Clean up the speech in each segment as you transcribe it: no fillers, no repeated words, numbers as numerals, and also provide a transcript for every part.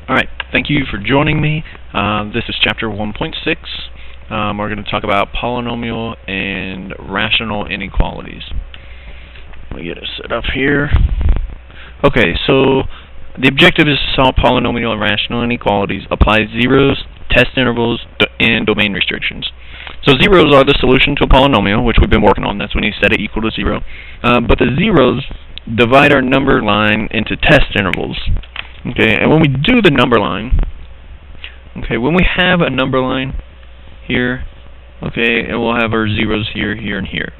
Alright, thank you for joining me. This is chapter 1.6. We're going to talk about polynomial and rational inequalities. Let me get it set up here. Okay, so the objective is to solve polynomial and rational inequalities, apply zeros, test intervals, and domain restrictions. So zeros are the solution to a polynomial, which we've been working on. That's when you set it equal to 0. But the zeros divide our number line into test intervals. Okay, and when we do the number line, okay, when we have a number line here, okay, and we'll have our zeros here, here, and here.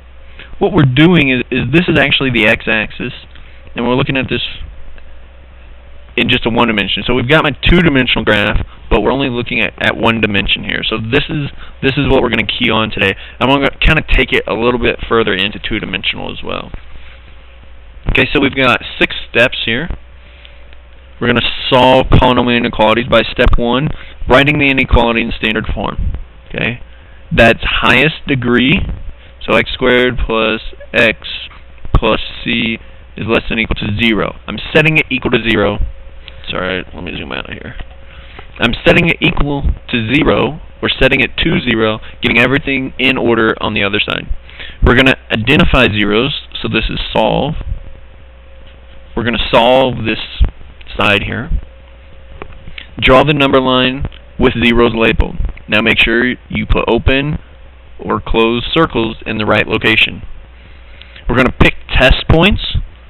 What we're doing is this is actually the x-axis, and we're looking at this in just a one dimension. So we've got my two-dimensional graph, but we're only looking at one dimension here. So this is what we're going to key on today. I'm going to kind of take it a little bit further into two-dimensional as well. Okay, so we've got 6 steps here. We're going to solve polynomial inequalities by step 1, writing the inequality in standard form. Okay, that's highest degree, so x squared plus x plus c is less than or equal to 0. I'm setting it equal to 0. Sorry, let me zoom out here. I'm setting it equal to 0. We're setting it to 0, getting everything in order on the other side. We're going to identify zeros, so this is solve. We're going to solve this side here. Draw the number line with zeros labeled. Now make sure you put open or close circles in the right location. We're going to pick test points.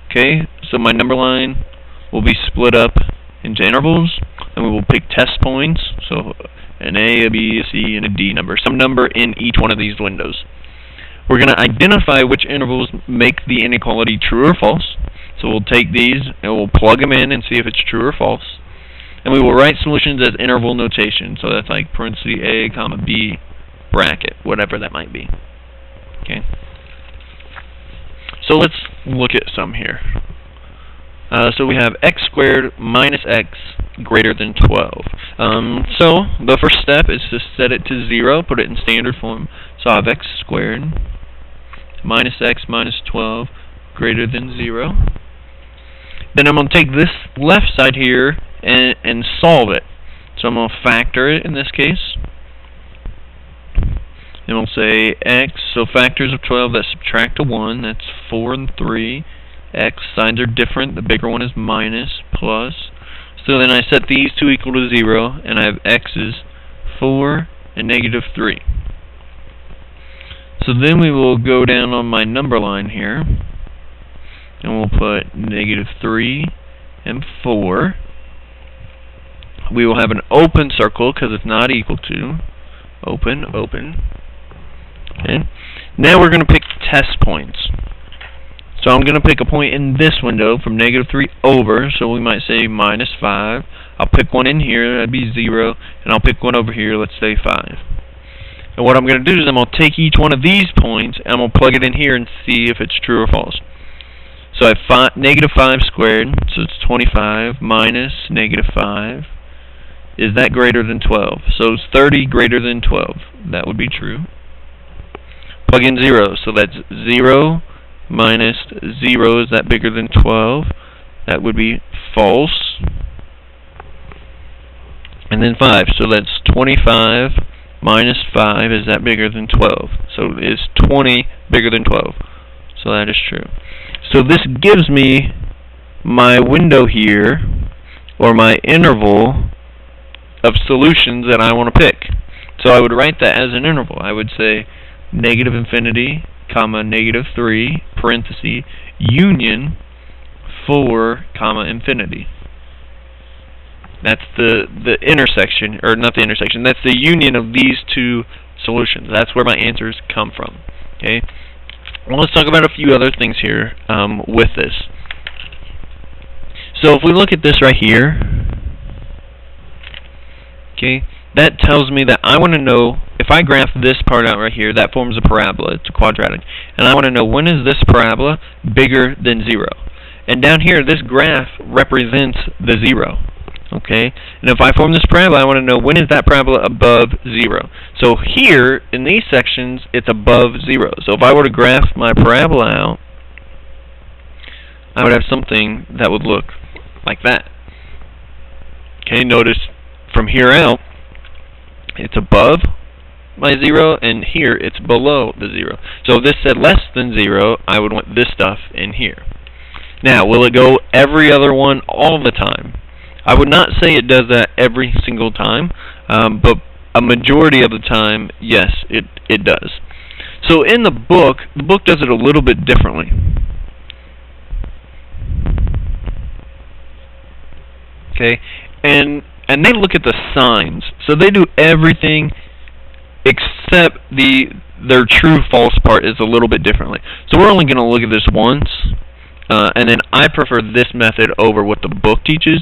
Okay, so my number line will be split up into intervals, and we will pick test points. So an A, a B, a C, and a D number. Some number in each one of these windows. We're going to identify which intervals make the inequality true or false. So we'll take these and we'll plug them in and see if it's true or false. And we will write solutions as interval notation. So that's like parentheses A, comma B, bracket, whatever that might be. Okay. So let's look at some here. So we have x squared minus x greater than 12. So the first step is to set it to 0, put it in standard form. So I have x squared minus x minus 12 greater than 0. Then I'm going to take this left side here and solve it. So I'm going to factor it in this case. And we'll say x, so factors of 12 that subtract a 1, that's 4 and 3. X signs are different, the bigger one is minus, plus. So then I set these two equal to 0, and I have x's 4 and negative 3. So then we will go down on my number line here, and we'll put negative 3 and 4. We will have an open circle because it's not equal to. Open, open. Okay. Now we're going to pick test points. So I'm going to pick a point in this window from negative 3 over, so we might say minus 5. I'll pick one in here, that'd be 0, and I'll pick one over here, let's say 5. And what I'm going to do is I'm going to take each one of these points and I'm going to plug it in here and see if it's true or false. So I have negative 5 squared, so it's 25, minus negative 5. Is that greater than 12? So is 30 greater than 12? That would be true. Plug in 0, so that's 0 minus 0, is that bigger than 12? That would be false. And then 5, so that's 25 minus 5, is that bigger than 12? So is 20 bigger than 12? So that is true. So this gives me my window here, or my interval of solutions that I want to pick. So I would write that as an interval. I would say negative infinity, comma, negative 3, parenthesis, union 4, comma, infinity. That's the intersection, or not the intersection, that's the union of these two solutions. That's where my answers come from. Okay. Well, let's talk about a few other things here with this. So if we look at this right here, okay, that tells me that I want to know, if I graph this part out right here, that forms a parabola, it's a quadratic, and I want to know when is this parabola bigger than 0. And down here, this graph represents the 0. Okay, and if I form this parabola, I want to know when is that parabola above 0. So here, in these sections, it's above 0. So if I were to graph my parabola out, I would have something that would look like that. Okay, notice from here out, it's above my 0, and here it's below the 0. So if this said less than 0, I would want this stuff in here. Now, will it go every other one all the time? I would not say it does that every single time, but a majority of the time, yes, it does. So in the book does it a little bit differently. Okay, and they look at the signs. So they do everything except their true-false part is a little bit differently. So we're only going to look at this once, and then I prefer this method over what the book teaches.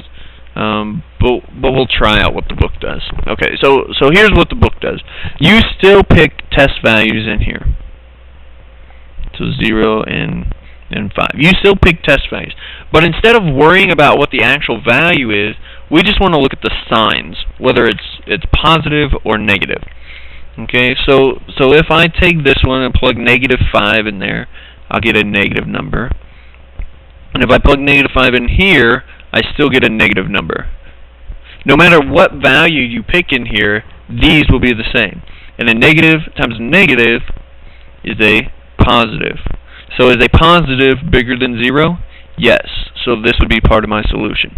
But we'll try out what the book does. Okay, so here's what the book does. You still pick test values in here. So 0 and 5. You still pick test values. But instead of worrying about what the actual value is, we just want to look at the signs, whether it's positive or negative. Okay, so if I take this one and plug -5 in there, I'll get a negative number. And if I plug -5 in here, I still get a negative number. No matter what value you pick in here, these will be the same. And a negative times a negative is a positive. So is a positive bigger than 0? Yes. So this would be part of my solution.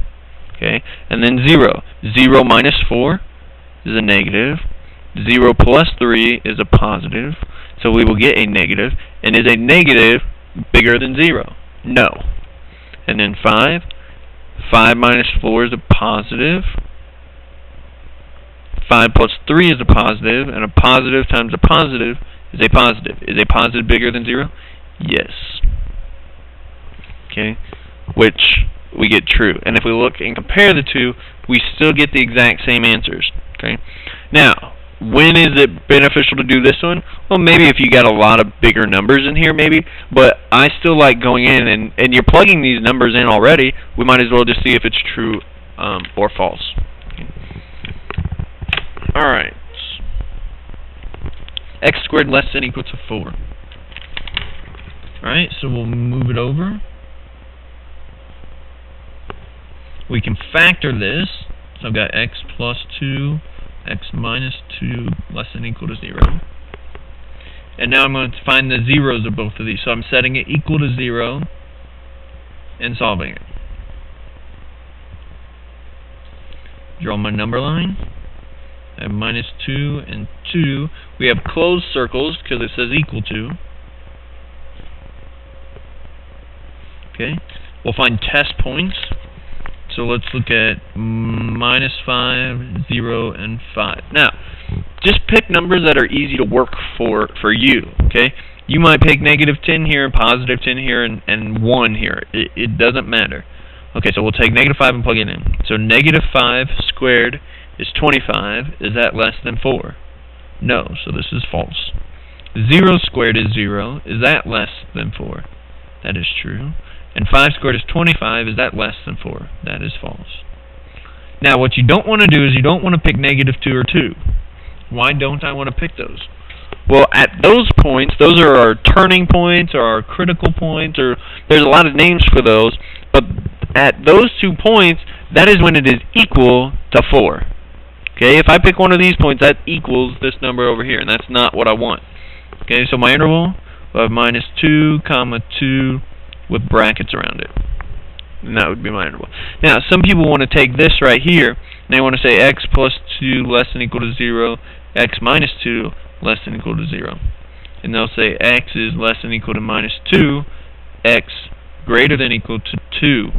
Okay? And then 0. 0 minus 4 is a negative. 0 plus 3 is a positive. So we will get a negative. And is a negative bigger than 0? No. And then 5. 5 minus 4 is a positive. 5 plus 3 is a positive, and a positive times a positive is a positive. Is a positive bigger than 0? Yes. Okay, which we get true. And if we look and compare the two, we still get the exact same answers. Okay. Now, when is it beneficial to do this one? Well, maybe if you got a lot of bigger numbers in here, maybe. But I still like going in, and you're plugging these numbers in already. We might as well just see if it's true or false. Okay. All right. X squared less than or equal to 4. All right, so we'll move it over. We can factor this. So I've got x plus 2, x minus 2 less than or equal to 0. And now I'm going to find the zeros of both of these. So I'm setting it equal to 0 and solving it. Draw my number line. I have minus 2 and 2. We have closed circles because it says equal to. Okay. We'll find test points. So let's look at minus 5, 0, and 5. Now, just pick numbers that are easy to work for you. Okay. You might pick negative 10 here, positive 10 here, and 1 here. It doesn't matter. Okay, so we'll take negative 5 and plug it in. So negative 5 squared is 25. Is that less than 4? No, so this is false. 0 squared is 0. Is that less than 4? That is true. And 5 squared is 25. Is that less than 4? That is false. Now, what you don't want to do is you don't want to pick negative 2 or 2. Why don't I want to pick those? Well, at those points, those are our turning points or our critical points, or there's a lot of names for those, but at those 2 points, that is when it is equal to 4. Okay, if I pick one of these points, that equals this number over here, and that's not what I want. Okay, so my interval, I have minus 2, comma 2 with brackets around it. And that would be my interval. Now, some people want to take this right here, and they want to say x plus 2 less than or equal to 0, x minus 2 less than or equal to 0. And they'll say x is less than or equal to minus 2, x greater than or equal to 2.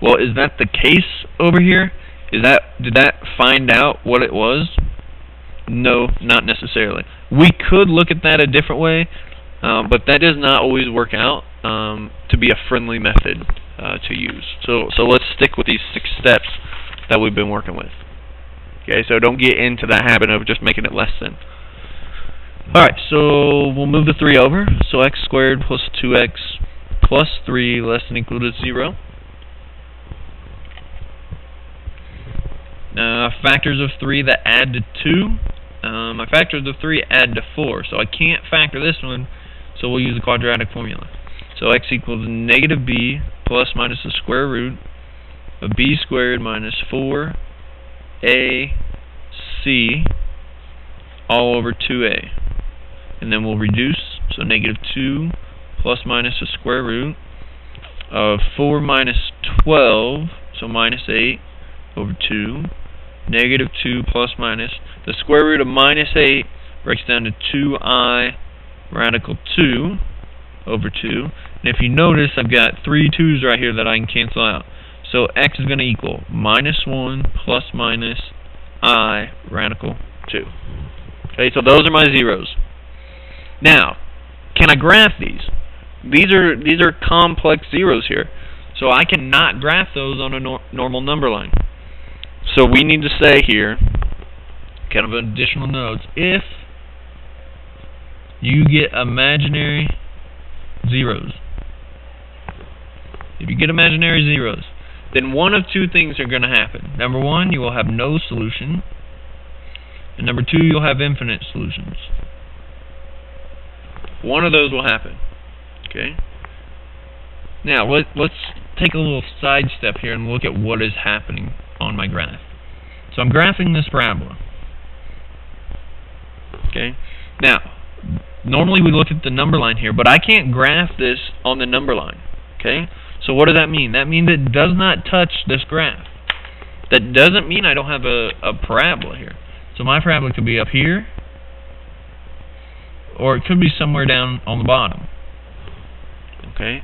Well, is that the case over here? Did that find out what it was? No, not necessarily. We could look at that a different way, but that does not always work out to be a friendly method to use. So let's stick with these 6 steps that we've been working with. Okay, so don't get into the habit of just making it less than. Alright, so we'll move the 3 over. So x squared plus 2x plus 3 less than or equal to 0. Factors of 3 that add to 2. My factors of 3 add to 4, so I can't factor this one, so we'll use the quadratic formula. So x equals negative b plus minus the square root of b squared minus 4ac all over 2a. And then we'll reduce, so negative 2 plus minus the square root of 4 minus 12, so minus 8 over 2. Negative 2 plus minus the square root of minus 8 breaks down to 2I radical 2 over 2. And if you notice, I've got 3 2's right here that I can cancel out. So x is going to equal minus 1 plus minus I radical 2. Okay, so those are my zeros. Now, can I graph these? These are complex zeros here. So I cannot graph those on a normal number line. So we need to say here, kind of additional notes, if you get imaginary zeros, then one of two things are going to happen. Number one, you will have no solution. And number two, you'll have infinite solutions. One of those will happen. Okay? Now, let's take a little sidestep here and look at what is happening on my graph. So I'm graphing this parabola. Okay? Now, normally we look at the number line here, but I can't graph this on the number line. Okay? So what does that mean? That means it does not touch this graph. That doesn't mean I don't have a parabola here. So my parabola could be up here, or it could be somewhere down on the bottom. Okay?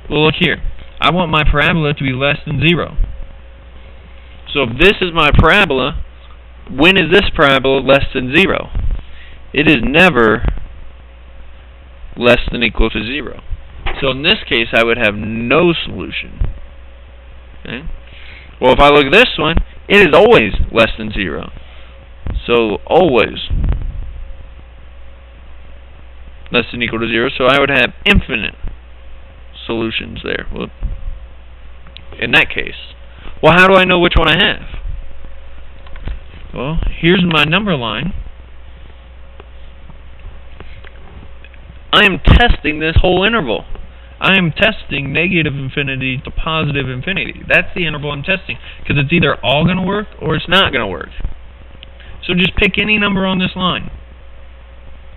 Well, look here. I want my parabola to be less than 0. So if this is my parabola, when is this parabola less than 0? It is never less than or equal to 0. So in this case, I would have no solution. Okay? Well, if I look at this one, it is always less than 0. So always less than or equal to 0. So I would have infinite solutions there. Well, in that case. Well, how do I know which one I have? Well, here's my number line. I am testing this whole interval. I am testing negative infinity to positive infinity. That's the interval I'm testing, because it's either all going to work or it's not going to work. So just pick any number on this line.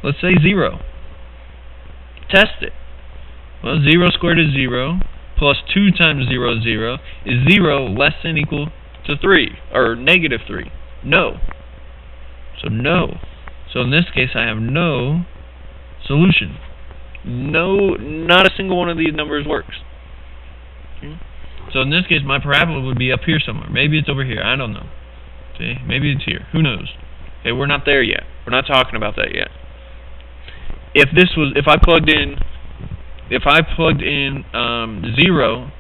Let's say 0. Test it. Well, 0 squared is 0, plus 2 times 0 is 0. Is 0 less than or equal to 3, or negative 3? No. So no. So in this case, I have no solution. No, not a single one of these numbers works. Okay. So in this case, my parabola would be up here somewhere. Maybe it's over here. I don't know. Okay. Maybe it's here. Who knows? Okay, we're not there yet. We're not talking about that yet. If I plugged in 0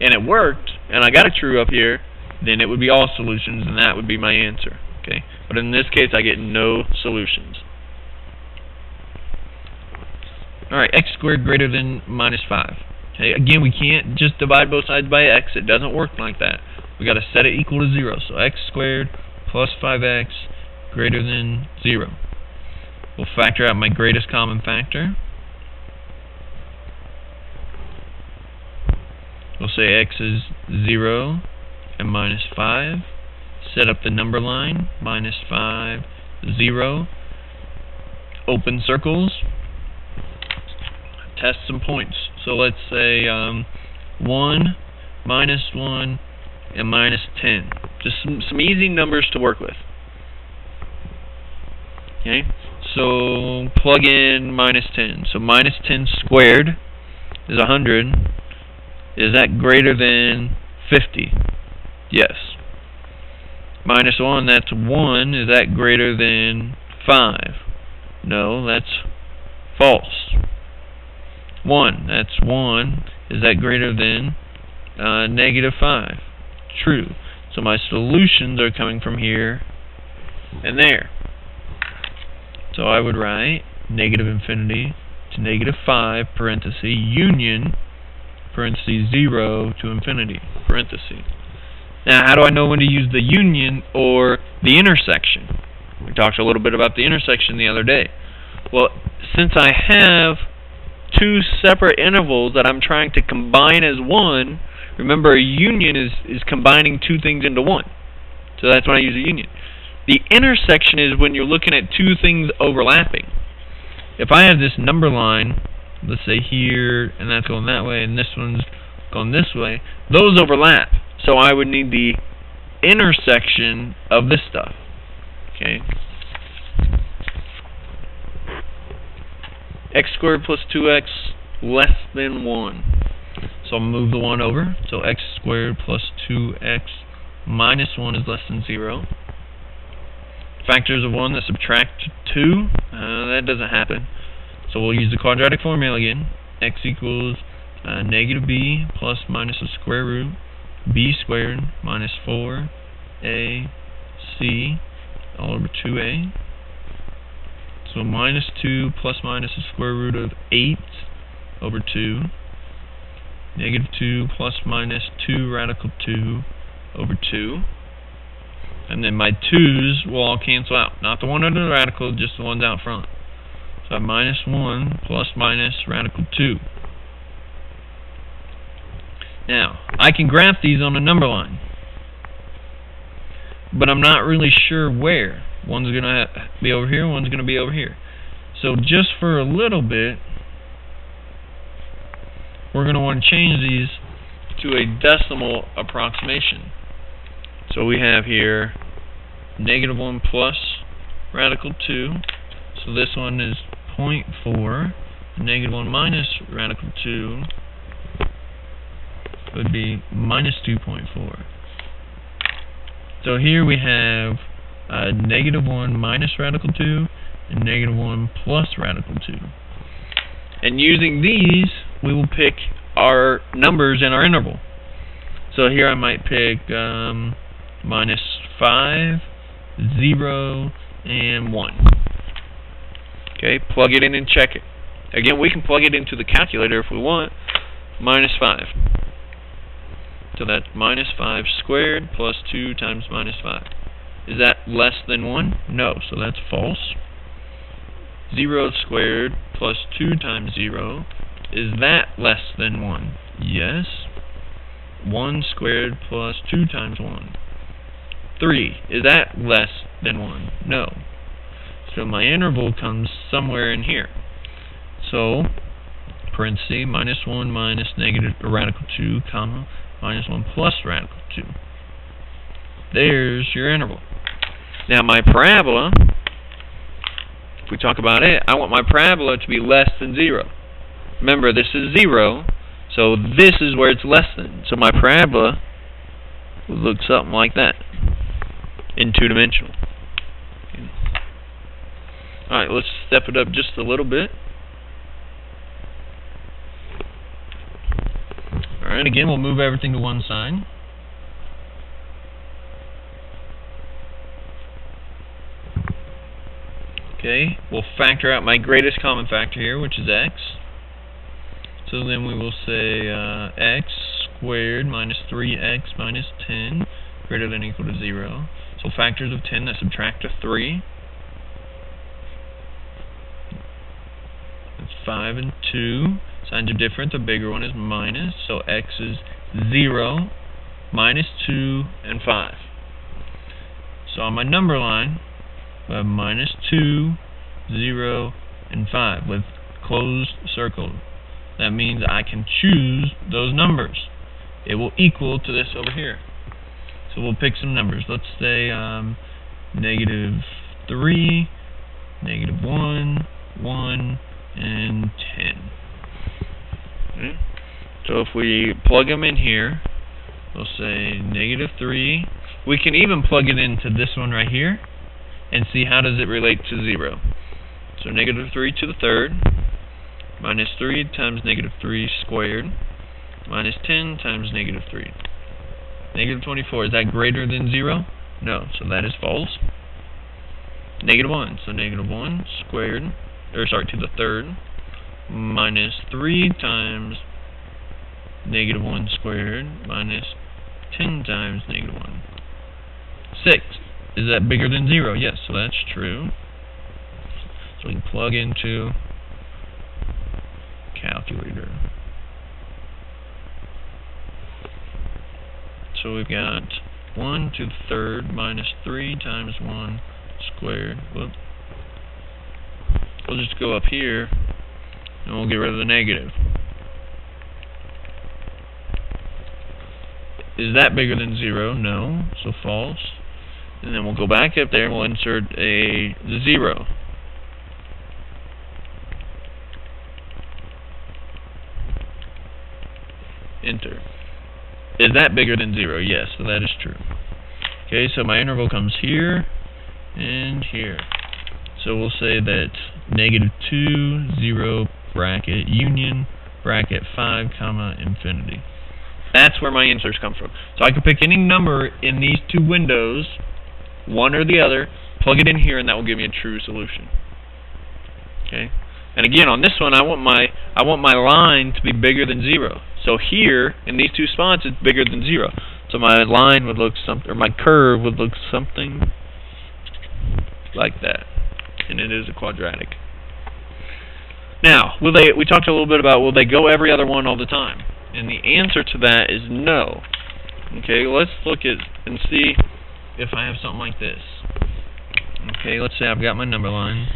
and it worked and I got a true up here, then it would be all solutions and that would be my answer. Okay. But in this case, I get no solutions. Alright, x squared greater than minus 5. Okay, again, we can't just divide both sides by x. It doesn't work like that. We got to set it equal to 0. So x squared plus 5x greater than 0. We'll factor out my greatest common factor. We'll say x is 0 and minus 5. Set up the number line, minus 5, 0. Open circles. Test some points. So let's say 1, minus 1, and minus 10. Just some easy numbers to work with. Okay, so plug in minus 10. So minus 10 squared is 100. Is that greater than 50? Yes. Minus 1, that's 1. Is that greater than 5? No, that's false. 1, that's 1. Is that greater than negative 5? True. So my solutions are coming from here and there. So I would write negative infinity to negative 5, parenthesis, union, parenthesis, 0 to infinity, parenthesis. Now, how do I know when to use the union or the intersection? We talked a little bit about the intersection the other day. Well, since I have two separate intervals that I'm trying to combine as one, Remember, a union is combining two things into one. So that's when I use a union. The intersection is when you're looking at two things overlapping. If I have this number line, let's say here, and that's going that way, and this one's going this way, those overlap. So I would need the intersection of this stuff. Okay. X squared plus 2x less than 1. So I'll move the 1 over. So x squared plus 2x minus 1 is less than 0. Factors of 1 that subtract 2, that doesn't happen. So we'll use the quadratic formula again. X equals negative b plus minus the square root b squared minus 4ac all over 2a. So minus 2 plus minus the square root of 8 over 2. Negative 2 plus minus 2 radical 2 over 2. And then my 2's will all cancel out. Not the one under the radical, just the ones out front. So I have minus 1 plus minus radical 2. Now, I can graph these on a number line, but I'm not really sure where. One's going to be over here, one's going to be over here. So just for a little bit, we're going to want to change these to a decimal approximation. So we have here negative 1 plus radical 2. So this one is 0.4. Negative 1 minus radical 2 would be minus 2.4. So here we have negative 1 minus radical 2 and negative 1 plus radical 2. And using these, we will pick our numbers in our interval. So here I might pick minus 5, 0, and 1. Okay, plug it in and check it. Again, we can plug it into the calculator if we want. Minus 5. So that's minus 5 squared plus 2 times minus 5. Is that less than 1? No, so that's false. 0 squared plus 2 times 0. Is that less than 1? Yes. 1 squared plus 2 times 1. 3. Is that less than 1? No. So my interval comes somewhere in here. So, parenthesis, minus 1 minus negative radical 2, comma, minus 1 plus radical 2. There's your interval. Now my parabola, if we talk about it, I want my parabola to be less than 0. Remember, this is 0, so this is where it's less than. So my parabola would look something like that in two-dimensional. Okay. Alright, let's step it up just a little bit. Alright, again, we'll move everything to one side. Okay, we'll factor out my greatest common factor here, which is x. So then we will say x squared minus 3x minus 10 greater than or equal to 0. So factors of 10 that subtract to 3. That's 5 and 2. Signs are different. The bigger one is minus. So x is 0, minus 2, and 5. So on my number line, we have minus 2, 0, and 5 with closed circle. That means I can choose those numbers. It will equal to this over here. So we'll pick some numbers. Let's say negative 3, negative 1, 1, and 10. Okay. So if we plug them in here, we'll say negative 3. We can even plug it into this one right here and see how does it relate to 0. So negative 3 to the third, minus 3 times negative 3 squared, minus 10 times negative 3. Negative 24, is that greater than 0? No, so that is false. Negative 1, so negative 1 squared, to the third, minus 3 times negative 1 squared, minus 10 times negative 1. 6, is that bigger than 0? Yes, so that's true. So we can plug into calculator. So we've got 1 to the third minus 3 times 1 squared. Whoop. We'll just go up here and we'll get rid of the negative. Is that bigger than 0? No, so false. And then we'll go back up there and we'll insert a 0. Enter. Is that bigger than 0? Yes, so that is true. Okay, so my interval comes here and here. So we'll say that -2, 0, bracket, union, bracket, 5, comma, infinity. That's where my answers come from. So I can pick any number in these two windows, one or the other, plug it in here, and that will give me a true solution. Okay? And again, on this one, I want my line to be bigger than 0. So here, in these two spots, it's bigger than 0. So my line would look something, or my curve would look something like that. And it is a quadratic. Now, we talked a little bit about, will they go every other one all the time? And the answer to that is no. Okay, let's look at and see if I have something like this. Okay, let's say I've got my number line.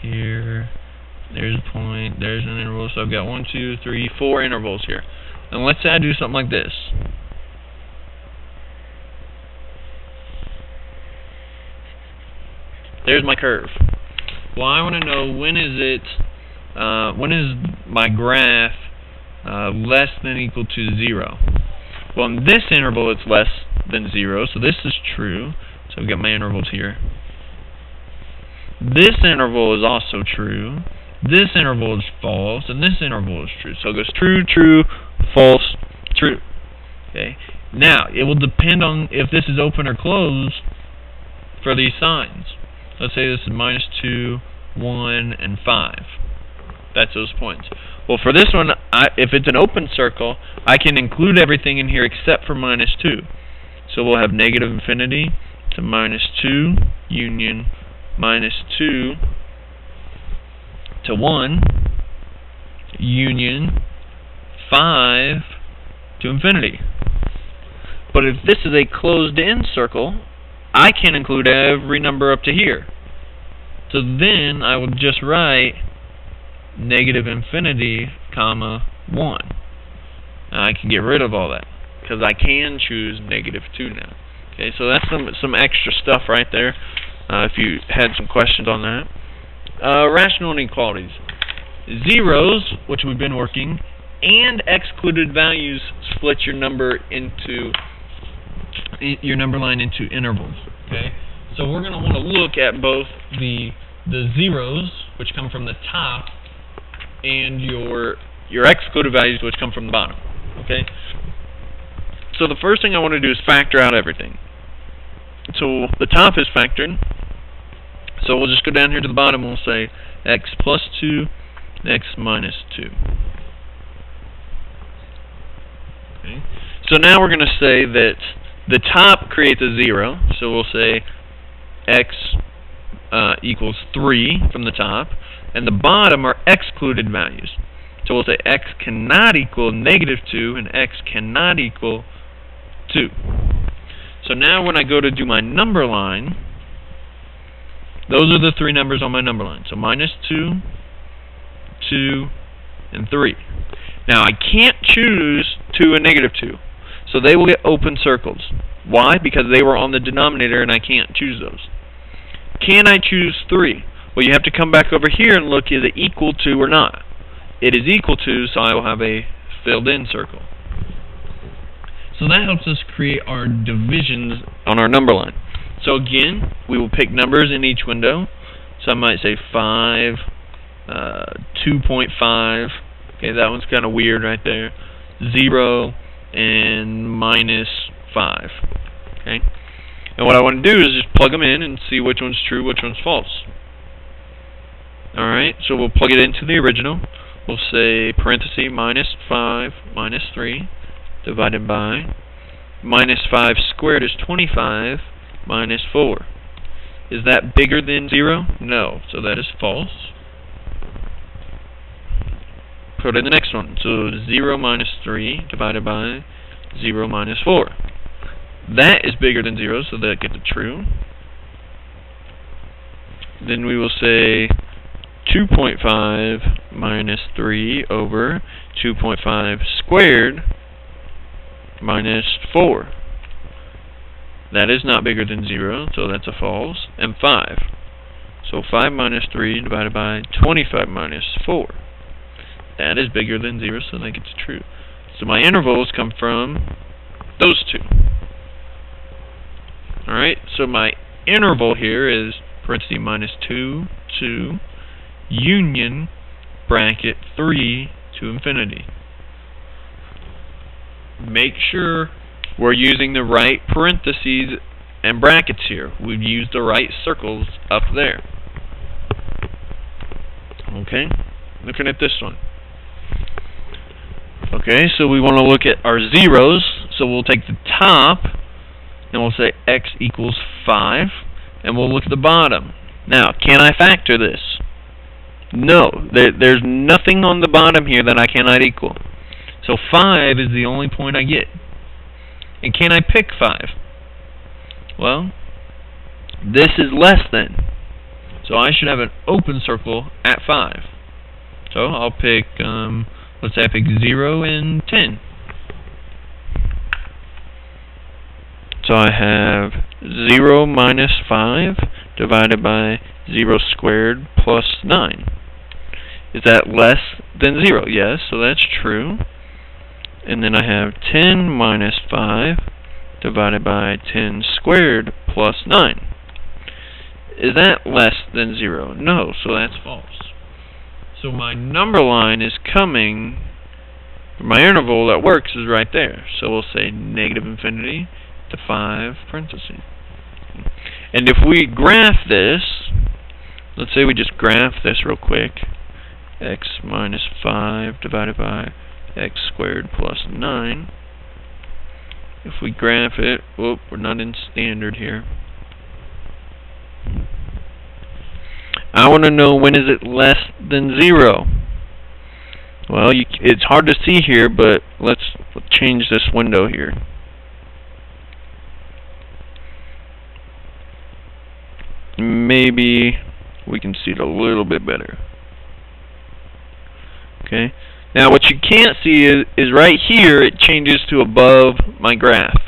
Here, there's a point, there's an interval, so I've got 1, 2, 3, 4 intervals here. And let's say I do something like this. There's my curve. Well, I want to know when is my graph less than or equal to 0. Well, in this interval it's less than 0, so this is true. So I've got my intervals here. This interval is also true. This interval is false, and this interval is true. So it goes true, true, false, true. Okay. Now it will depend on if this is open or closed for these signs. Let's say this is -2, 1, and 5. That's those points. Well, for this one, if it's an open circle, I can include everything in here except for -2. So we'll have negative infinity to -2 union -2 to 1 union 5 to infinity. But if this is a closed-in circle, I can include every number up to here. So then I will just write negative infinity, comma, 1. I can get rid of all that because I can choose -2 now. Okay, so that's some extra stuff right there. If you had some questions on that. Rational inequalities. Zeros, which we've been working, and excluded values split your number line into intervals. Okay, so we're going to want to look at both the zeros, which come from the top, and your excluded values, which come from the bottom. Okay, so the first thing I want to do is factor out everything. So the top is factored. So we'll just go down here to the bottom and we'll say x plus 2, x minus 2. Okay. So now we're going to say that the top creates a 0. So we'll say x equals 3 from the top. And the bottom are excluded values. So we'll say x cannot equal -2 and x cannot equal 2. So now when I go to do my number line, those are the three numbers on my number line. So -2, 2, and 3. Now I can't choose 2 and -2. So they will get open circles. Why? Because they were on the denominator and I can't choose those. Can I choose 3? Well, you have to come back over here and look, is it equal to or not? It is equal to, so I will have a filled in circle. So that helps us create our divisions on our number line. So again, we will pick numbers in each window. So I might say 5, 2.5. Okay, that one's kind of weird right there. 0 and -5. Okay, and what I want to do is just plug them in and see which one's true, which one's false. Alright, so we'll plug it into the original. We'll say parenthesis -5 -3 divided by -5 squared is 25 -4. Is that bigger than 0? No, so that is false. Put in the next one. So 0 -3 divided by 0 minus 4. That is bigger than 0, so that gets a true. Then we will say 2.5 minus 3 over 2.5 squared minus 4. That is not bigger than 0, so that's a false. And 5. So 5 minus 3 divided by 25 minus 4. That is bigger than 0, so that gets true. So my intervals come from those two. Alright, so my interval here is parenthesis minus 2, 2, union, bracket, 3 to infinity. Make sure we're using the right parentheses and brackets here. We've used the right circles up there. Okay, looking at this one. Okay, so we want to look at our zeros. So we'll take the top, and we'll say x equals 5, and we'll look at the bottom. Now, can I factor this? No, there's nothing on the bottom here that I cannot equal. So 5 is the only point I get. And can I pick 5? Well, this is less than. So I should have an open circle at 5. So I'll pick, let's say I pick 0 and 10. So I have 0 minus 5 divided by 0 squared plus 9. Is that less than 0? Yes, so that's true. And then I have 10 minus 5 divided by 10 squared plus 9. Is that less than 0? No, so that's false. So my number line is coming, my interval that works is right there. So we'll say negative infinity to 5 parentheses. And if we graph this, let's say we just graph this real quick. X minus 5 divided by x squared plus 9. If we graph it, whoop, we're not in standard here. I want to know, when is it less than 0? Well, it's hard to see here, but let's change this window here. Maybe we can see it a little bit better. Okay. Now what you can't see is right here it changes to above my graph.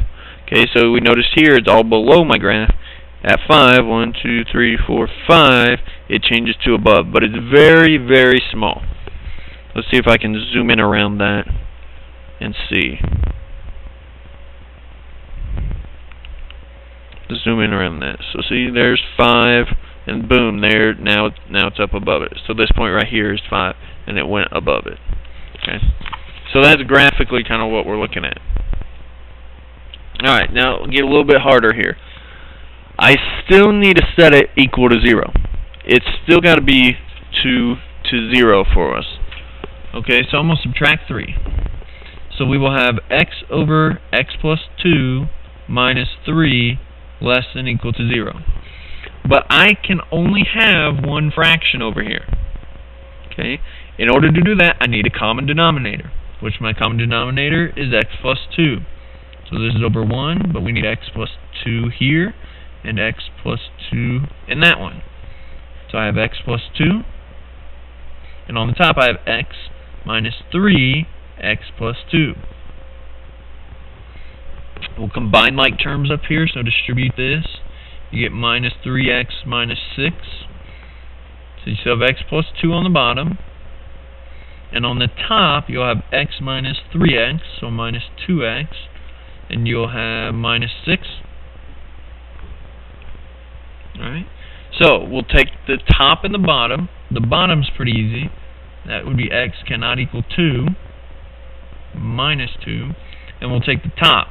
Okay, so we notice here it's all below my graph. At 5, 1, 2, 3, 4, 5, it changes to above, but it's very, very small. Let's see if I can zoom in around that and see. Zoom in around that. So see, there's 5, and boom, there. Now it's up above it. So this point right here is 5, and it went above it. Okay. So that's graphically kind of what we're looking at. All right. Now get a little bit harder here. I still need to set it equal to 0. It's still got to be 2 to 0 for us. Okay. So I'm going to subtract 3. So we will have x over x plus 2 minus 3 less than equal to 0. But I can only have one fraction over here. Okay. In order to do that, I need a common denominator, which my common denominator is x plus 2. So this is over 1, but we need x plus 2 here, and x plus 2 in that one. So I have x plus 2, and on the top I have x minus 3, x plus 2. We'll combine like terms up here, so distribute this. You get minus 3x minus 6. So you still have x plus 2 on the bottom. And on the top, you'll have x minus 3x, so minus 2x. And you'll have minus 6. Alright. So we'll take the top and the bottom. The bottom's pretty easy. That would be x cannot equal 2. Minus 2. And we'll take the top.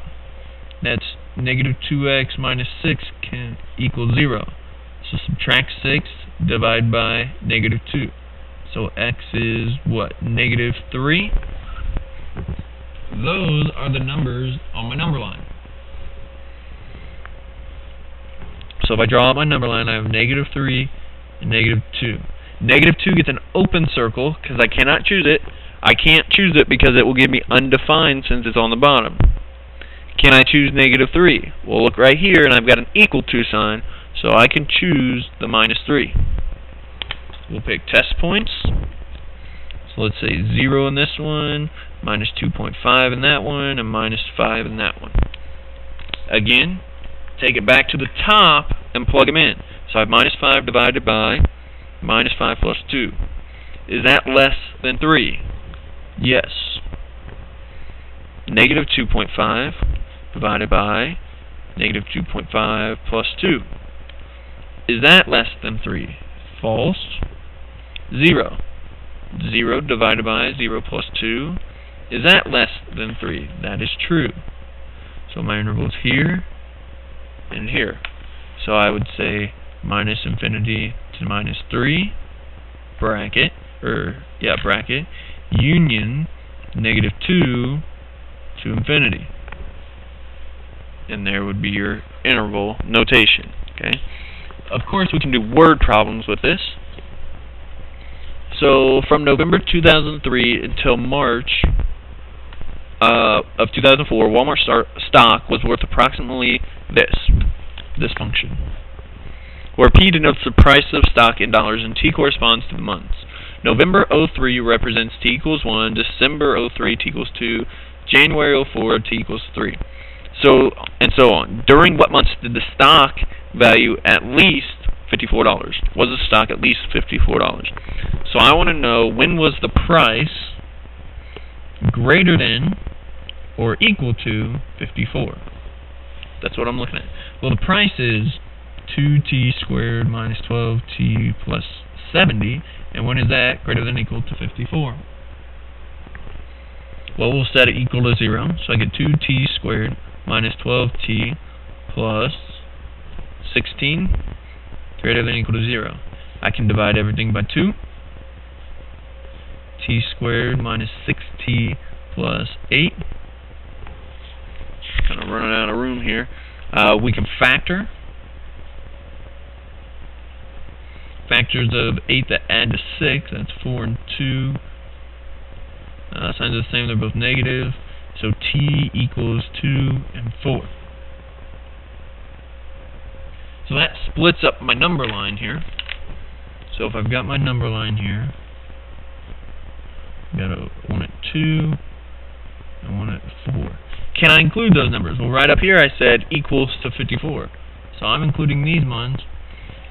That's negative 2x minus 6 can equal 0. So subtract 6, divide by negative 2. So x is what? Negative 3. Those are the numbers on my number line. So if I draw out my number line, I have negative 3 and negative 2. Negative 2 gets an open circle because I cannot choose it. I can't choose it because it will give me undefined since it's on the bottom. Can I choose -3? Well, look right here, and I've got an equal to sign, so I can choose the -3. We'll pick test points. So let's say 0 in this one, -2.5 in that one, and -5 in that one. Again, take it back to the top and plug them in. So I have -5 divided by -5 plus 2. Is that less than 3? Yes. -2.5 divided by -2.5 plus 2. Is that less than 3? False. 0. 0 divided by 0 plus 2. Is that less than 3? That is true. So my interval is here and here. So I would say minus infinity to -3, bracket, bracket, union -2 to infinity. And there would be your interval notation. Okay. Of course, we can do word problems with this. So from November 2003 until March of 2004, Walmart stock was worth approximately this function, where P denotes the price of stock in dollars and T corresponds to the months. November 03 represents T equals 1, December 03 T equals 2, January 04 T equals 3. So, and so on. During what months did the stock value at least $54? Was the stock at least $54? So I want to know, when was the price greater than or equal to 54? That's what I'm looking at. Well, the price is 2t squared minus 12t plus 70, and when is that greater than or equal to 54? Well, we'll set it equal to 0, so I get 2t squared minus 12t plus 16 greater than or equal to 0. I can divide everything by 2. T squared minus 6t plus 8. Kind of running out of room here. We can factor. Factors of 8 that add to 6. That's 4 and 2. Signs are the same. They're both negative. So t equals 2 and 4. So that splits up my number line here. So if I've got my number line here, I've got one at 2 and one at 4. Can I include those numbers? Well, right up here I said equals to 54. So I'm including these ones,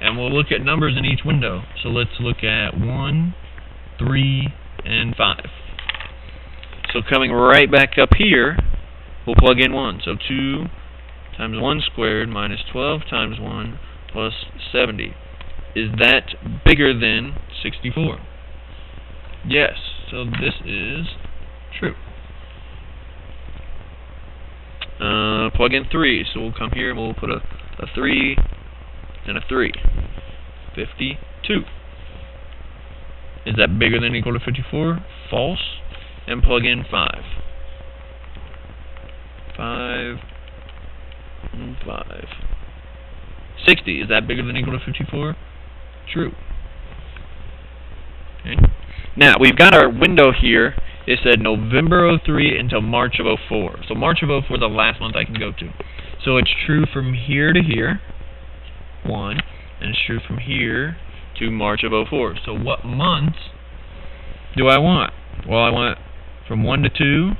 and we'll look at numbers in each window. So let's look at 1, 3, and 5. So coming right back up here, we'll plug in 1. So 2 times 1 squared minus 12 times 1 plus 70. Is that bigger than 64? Yes. So this is true. Plug in 3. So we'll come here and we'll put a 3 and a 3. 52. Is that bigger than or equal to 54? False. And plug in 5. 5 and 5. 60. Is that bigger than or equal to 54? True. Okay. Now, we've got our window here. It said November 03 until March of 04. So March of 04 is the last month I can go to. So it's true from here to here, 1, and it's true from here to March of 04. So what months do I want? Well, I want from 1 to 2,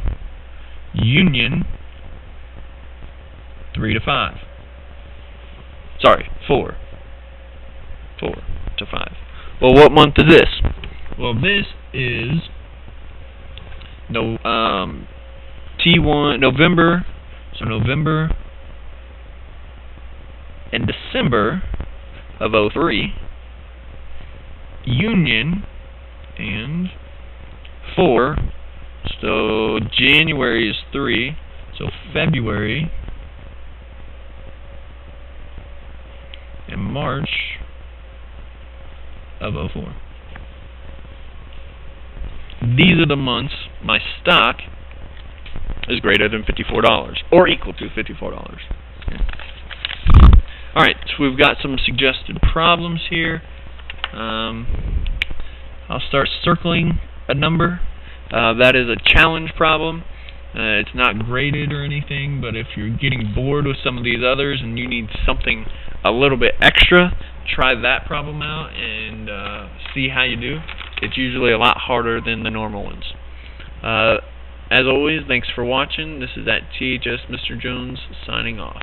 union 3 to 5. Sorry, 4. 4 to 5. Well, what month is this? Well, this is T1 November. So November and December of 03, union and 4. So January is 3. So February and March of 04. These are the months my stock is greater than $54 or equal to $54. Okay. Alright, so we've got some suggested problems here. I'll start circling a number. That is a challenge problem. It's not graded or anything, but if you're getting bored with some of these others and you need something a little bit extra, try that problem out and see how you do. It's usually a lot harder than the normal ones. As always, thanks for watching. This is at THS Mr. Jones signing off.